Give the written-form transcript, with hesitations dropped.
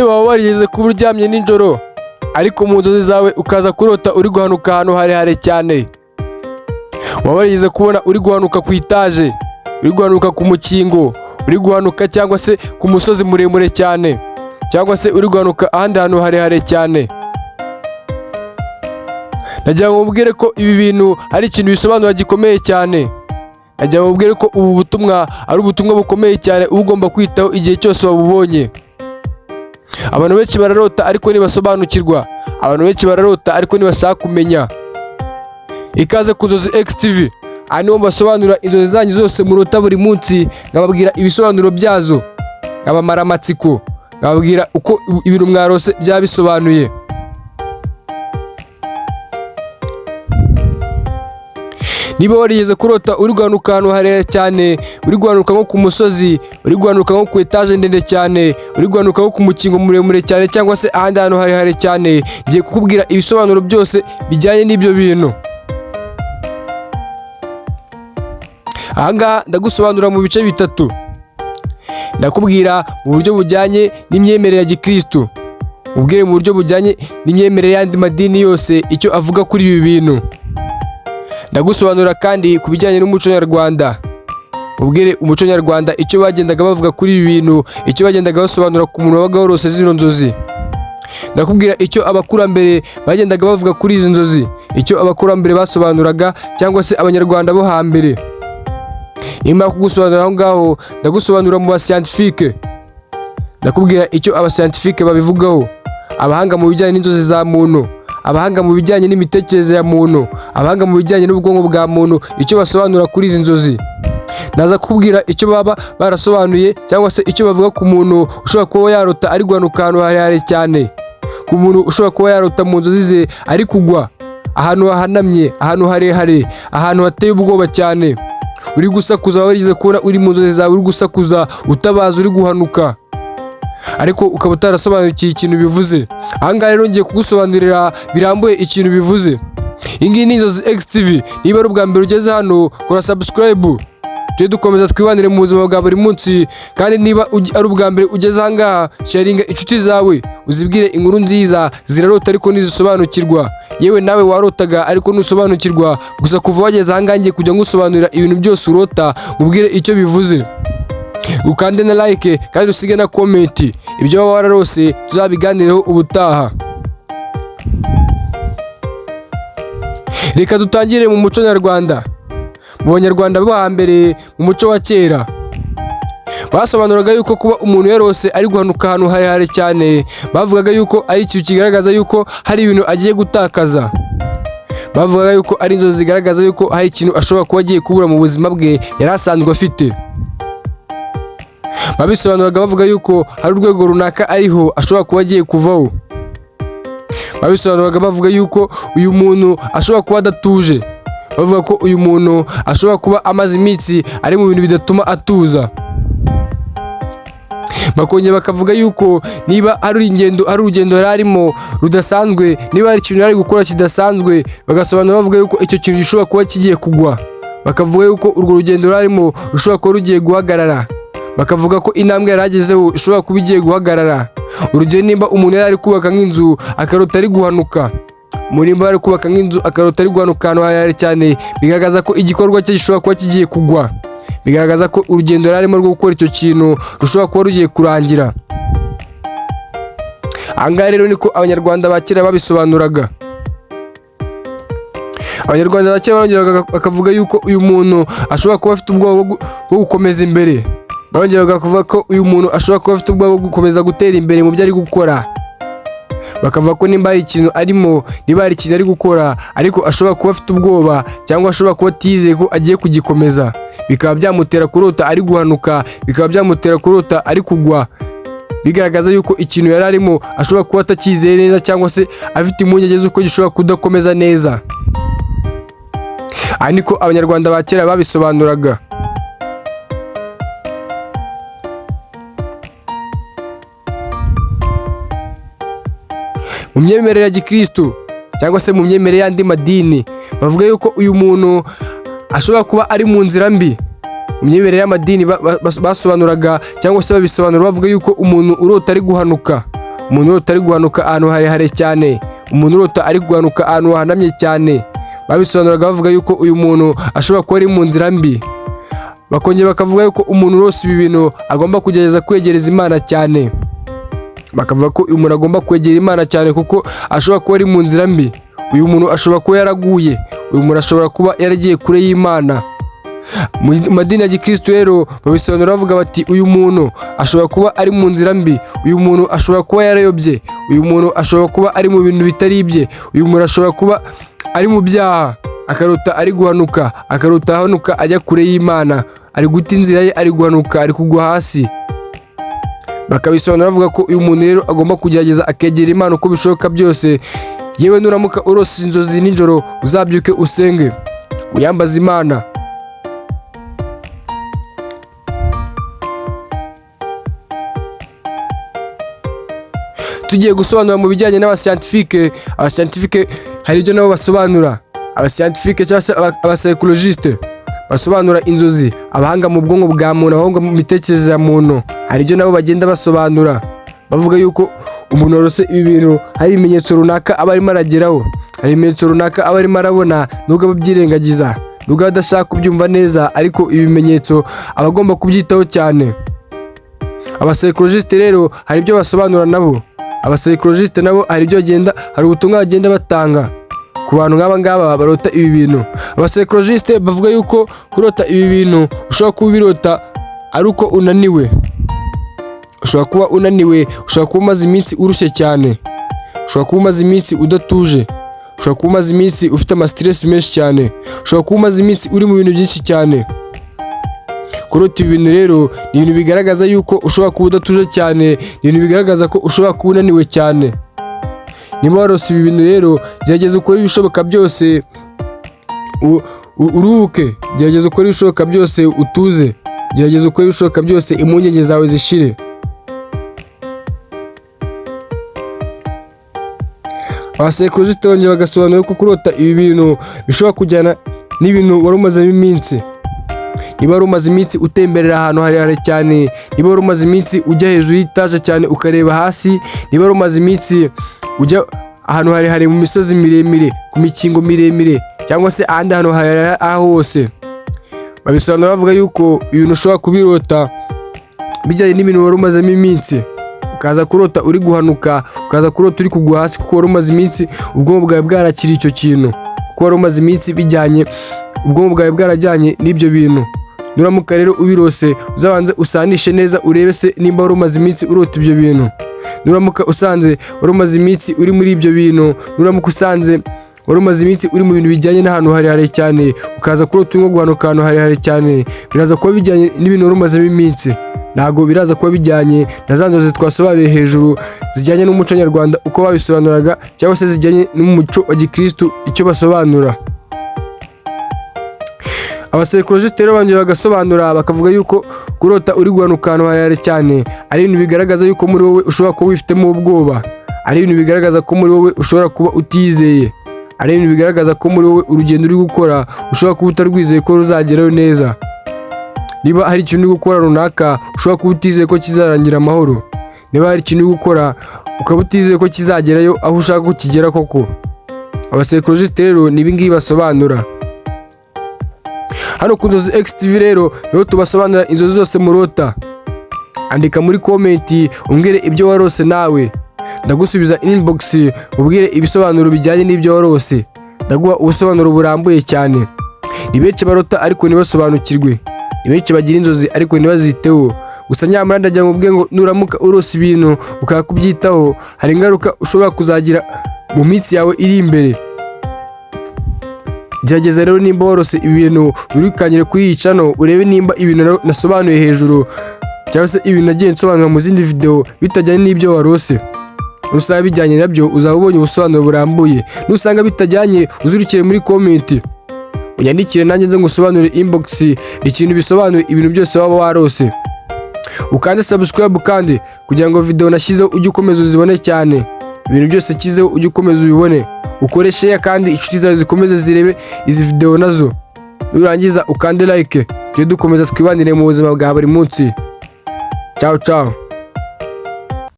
Ese waba warigeze kuba uryamye nijoro ariko mu nzozi zawe ukaza kurota uri guhanuka ahantu harehare cyane? Waba warigeze kubona uri guhanuka ku itaje, uri guhanuka ku mukingo, uri guhanuka cyangwa se ku musozi muremure cyane, cyangwa se uri guhanuka ahandi hantu harehare cyane? Nagira ngo mubwire ko ibi bintu ari ikintu bisobanura gikomeye cyane. Nagira ngo mubwire ko ubu butumwa ari ubutumwa bukomeye cyane uba ugomba kwitaho igihe cyose wabubonye. Abantu benshi bararota ariko ntibasobanukirwa. Abantu benshi bararota ariko ntibashaka kumenya. Ikaze ku Nzozi X TV. Aha niho mbasobanurira inzozi zanyu zose murota buri munsi, nkababwira ibisobanuro byazo, nkabamara amatsiko, nkababwira uko ibintu mwarose byaba bisobanuye. Niba warigeze kurota uri guhanuka ahantu harehare cyane, uri guhanuka nko ku musozi, uri guhanuka nko ku etaje ndende cyane, uri guhanuka nko ku mukingo muremure cyane cyangwa se ahandi hantu harehare cyane, ngiye kukubwira ibisobanuro byose bijyanye n'ibyo bintu. Ahangaha ndagusobanurira mu bice bitatu. Ndakubwira mu buryo bujyanye n'imyemerere ya Gikristo, ubwire mu buryo bujyanye n'imyemerere y'andi madini yose icyo avuga kuri ibi bintu. Ndagusobanurira kandi ku bijyanye n'umuco nyarwanda, ubwire umuco nyarwanda icyo bagendaga bavuga kuri ibi bintu, icyo bagendaga basobanura ku muntu wabaga warose zino nzozi. Ndakubwira icyo abakurambere bagendaga bavuga kuri izi nzozi, icyo abakurambere basobanuraga cyangwa se abanyarwanda bo hambere. Nimara kugusobanurira aho ngaho, ndagusobanurira mu bascientifique. Ndakubwira icyo abascientifique babivugaho, abahanga mu bijyanye n'inzozi za muntu, abahanga mu bijyanye n'imitekerereze ya muntu, abahanga mu bijyanye n'ubwonko bwa muntu, icyo basobanura kuri izi nzozi. Naza kukubwira icyo baba barasobanuye cyangwa se icyo bavuga ku muntu ushobora kuba yarota ari guhanuka ahantu harehare cyane, ku muntu ushobora kuba yarota mu nzozi ze ari kugwa ahantu hahanamye, ahantu harehare, ahantu hateye ubwoba cyane, uri gusakuza. Waba warigeze kubona uri mu nzozi zawe uri gusakuza utabaza, uri guhanuka ariko ukaba utarasobanukiwe ikintu bivuze. Ahangaha rero ngiye kugusobanurira birambuye ikintu bivuze. Iyi ngiyi ni Nzozi X TV. Niba ari ubwa mbere ugeze hano, kora subscribe, tujye dukomeza twibanire mu buzima bwa buri munsi. Kandi niba ari ubwa mbere ugeze ahangaha, sharinga inshuti zawe, uzibwire inkuru nziza zirarota ariko ntizisobanukirwa. Yewe nawe warotaga ariko ntusobanukirwa, gusa kuva wageze ahangaha ngiye kujya ngusobanurira ibintu byose urota, ubwire icyo bivuze. Ukande na like kandi usige na comment ibyo waba wararose, tuzabiganireho ubutaha. Reka dutangire mu muco nyarwanda. Mu banyarwanda bo hambere, mu muco wa kera, basobanuraga yuko kuba umuntu yarose ari guhanuka ahantu harehare cyane, bavugaga yuko ari ikintu kigaragaza yuko hari ibintu agiye gutakaza. Bavugaga yuko ari inzozi zigaragaza yuko hari ikintu ashobora kuba agiye kubura mu buzima bwe yari asanzwe afite. Babisobanuraga bavuga yuko hari urwego runaka ariho ashobora kuba agiye kuvaho. Babisobanuraga bavuga yuko uyu muntu ashobora kuba adatuje. Bavuga ko uyu muntu ashobora kuba amaze iminsi ari mu bintu bidatuma atuza. Bakongera bakavuga yuko niba ari urugendo yari arimo rudasanzwe, niba hari ikintu yari gukora kidasanzwe, bagasobanura bavuga yuko icyo kintu gishobora kuba kigiye kugwa. Bakavuga yuko urwo rugendo yari arimo rushobora kuba rugiye guhagarara. Bakavuga ko intambwe yari agezeho ishobora kuba igiye guhagarara. Urugero, nimba umuntu yari ari kubaka nk'inzu akarota ari guhanuka, nimba yari kubaka nk'inzu akarota ari guhanuka ahantu harehare cyane, bigaragaza ko igikorwa cye gishobora kuba kigiye kugwa. Bigaragaza ko urugendo yari arimo rwo gukora icyo kintu rushobora kuba rugiye kurangira. Ahangaha rero niko abanyarwanda ba kera babisobanuraga. Abanyarwanda ba kera barongeraga bakavuga yuko uyu muntu ashobora kuba afite ubwoba bwo gukomeza imbere. Barongera bakavuga ko uyu muntu ashobora kuba afite ubwoba bwo gukomeza gutera imbere mu byo ari gukora. Bakavuga ko nimba hari ikintu arimo, niba hari ikintu ari gukora ariko ashobora kuba afite ubwoba cyangwa ashobora kuba atizeye ko agiye kugikomeza, bikaba byamutera kurota ari guhanuka, bikaba byamutera kurota ari kugwa. Bigaragaza yuko ikintu yari arimo ashobora kuba atakizeye neza cyangwa se afite impungenge z'uko gishobora kudakomeza neza. Aha niko abanyarwanda ba kera babisobanuraga. Mu myemerere ya Gikristo cyangwa se mu myemerere y'andi madini, bavuga yuko uyu muntu ashobora kuba ari mu nzira mbi. Mu myemerere y'amadini basobanuraga cyangwa se babisobanura bavuga yuko umuntu urota ari guhanuka, umuntu urota ari guhanuka ahantu harehare cyane, umuntu urota ari guhanuka ahantu hahanamye cyane. Babisobanuraga bavuga yuko uyu muntu ashobora kuba ari mu nzira mbi. Bakongera bakavuga yuko umuntu urose ibi bintu agomba kugerageza kwegereza Imana cyane. Bakavuga ko uyu muntu agomba kwegera Imana cyane kuko ashobora kuba ari mu nzira mbi. Uyu muntu ashobora kuba yaraguye, uyu muntu ashobora kuba yaragiye kure y'Imana. Mu madini ya Gikristo rero babisobanura bavuga bati uyu muntu ashobora kuba ari mu nzira mbi, uyu muntu ashobora kuba yarayobye, uyu muntu ashobora kuba ari mu bintu bitari ibye, uyu muntu ashobora kuba ari mu byaha, akarota ari guhanuka, akarota ahanuka ajya kure y'Imana, ari guta inzira ye, ari guhanuka, ari kugwa hasi. Bakabisobanura bavuga ko uyu muntu rero agomba kugerageza akegera Imana uko bishoboka byose. Yewe nuramuka urose inzozi nijoro, uzabyuke usenge, uyambaze Imana. Tugiye gusobanura mu bijyanye n'abascientifique. Abascientifique hari ibyo nabo basobanura. Abascientifique cyangwa se abapsychologiste basobanura inzozi, abahanga mu bwonko bwa muntu, abahanga mu mitekerereze ya muntu, hari ibyo nabo bagenda basobanura bavuga yuko umuntu warose ibi bintu hari ibimenyetso runaka aba arimo arageraho, hari ibimenyetso runaka aba arimo arabona, nubwo ababyirengagiza, nubwo adashaka kubyumva neza, ariko ibi bimenyetso aba agomba kubyitaho cyane. Abapsychologiste rero hari ibyo basobanura nabo. Abapsychologiste nabo hari ibyo hari ubutumwa bagenda batanga ku bantu nk'aba ngaba barota ibi bintu. Abapsychologiste bavuga yuko kurota ibi bintu ushobora kuba ubirota ari uko unaniwe. Ushobora kuba unaniwe, ushobora kuba umaze iminsi urushye cyane, ushobora kuba umaze iminsi udatuje, ushobora kuba umaze iminsi ufite ama-stress menshi cyane, ushobora kuba umaze iminsi uri mu bintu byinshi cyane. Kurota ibi bintu rero ni ibintu bigaragaza yuko ushobora kuba udatuje cyane, ni ibintu bigaragaza ko ushobora kuba unaniwe cyane. Niba warose ibi bintu rero, gerageza ukore ibishoboka byose uruhuke, gerageza ukore ibishoboka byose utuze, gerageza ukore ibishoboka byose impungenge zawe zishire. Abapsychologiste bongera bagasobanura ko kurota ibi bintu bishobora kujyana n'ibintu wari umazemo iminsi. Niba wari umaze iminsi utemberera ahantu harehare cyane, niba wari umaze iminsi ujya hejuru y'itaje cyane ukareba hasi, niba wari umaze iminsi ujya ahantu harehare mu misozi miremire, ku mikingo miremire, cyangwa se ahandi hantu harehare aho hose, babisobanura bavuga yuko ibintu ushobora kubirota bijyanye n'ibintu wari umazemo iminsi. Ukaza kurota uri guhanuka, ukaza kurota uri kugwa hasi kuko wari umaze iminsi ubwonko bwawe bwarakiriye icyo kintu, kuko wari umaze iminsi bijyanye, ubwonko bwawe bwarajyanye n'ibyo bintu. Nuramuka rero ubirose, uzabanze usanishe neza urebe se nimba wari umaze iminsi urota ibyo bintu. Nuramuka usanze wari umaze iminsi uri muri ibyo bintu, nuramuka usanze wari umaze iminsi uri mu bintu bijyanye n'ahantu harehare cyane, ukaza kurota urimo guhanuka ahantu harehare cyane, biraza kuba bijyanye n'ibintu wari umazemo iminsi. Ntabwo biraza kuba bijyanye na za nzozi twasobanuye hejuru zijyanye n'umuco nyarwanda uko babisobanuraga, cyangwa se zijyanye n'umuco wa Gikristo icyo basobanura. Abapsychologiste rero bongera bagasobanura bakavuga yuko kurota uri guhanuka ahantu harehare cyane ari ibintu bigaragaza yuko muri wowe ushobora kuba wifitemo ubwoba, ari ibintu bigaragaza ko muri wowe ushobora kuba utizeye, ari ibintu bigaragaza ko muri wowe urugendo uri gukora ushobora kuba utarwizeye ko ruzagerayo neza. Niba hari ikintu uri gukora runaka ushobora kuba utizeye ko kizarangira amahoro, niba hari ikintu uri gukora ukaba utizeye ko kizagerayo aho ushaka ko kigera koko. Abapsychologiste rero ni ibi ngibi basobanura. Hano ku Nzozi X TV rero niho tubasobanurira inzozi zose murota. Andika muri komenti umbwire ibyo warose nawe, ndagusubiza inbox ubwire ibisobanuro bijyanye n'ibyo warose, ndaguha ubusobanuro burambuye cyane. Ni benshi barota ariko ntibasobanukirwe, ni benshi bagira inzozi ariko ntibaziteho. Gusa nyamara ndagira ngo ubwe ngo nuramuka urose ibintu ukakubyitaho, hari ingaruka ushobora kuzagira mu minsi yawe iri imbere. Gerageza rero nimba warose ibintu urikanyire kuri iyi channel, urebe nimba ibintu nasobanuye hejuru cyangwa se ibintu nagiye nsobanura mu zindi video bitajyanye n'ibyo warose. Nusanga bijyanye nabyo uzaba ubonye ubusobanuro burambuye, nusanga bitajyanye uzurikire muri comment unyandikire nanjye nze ngusobanurire inbox ikintu bisobanuye ibintu byose waba warose. Ukande subscribe kandi kugira ngo video nashyizeho ujye ukomeza uzibone cyane, ibintu byose kizeho ujye ukomeza ubibone. Ukore share kandi inshuti zawe zikomeze zirebe izi video nazo. Nurangiza ukande like, tujye dukomeza twibanire mu buzima bwa buri munsi. Ciao ciao.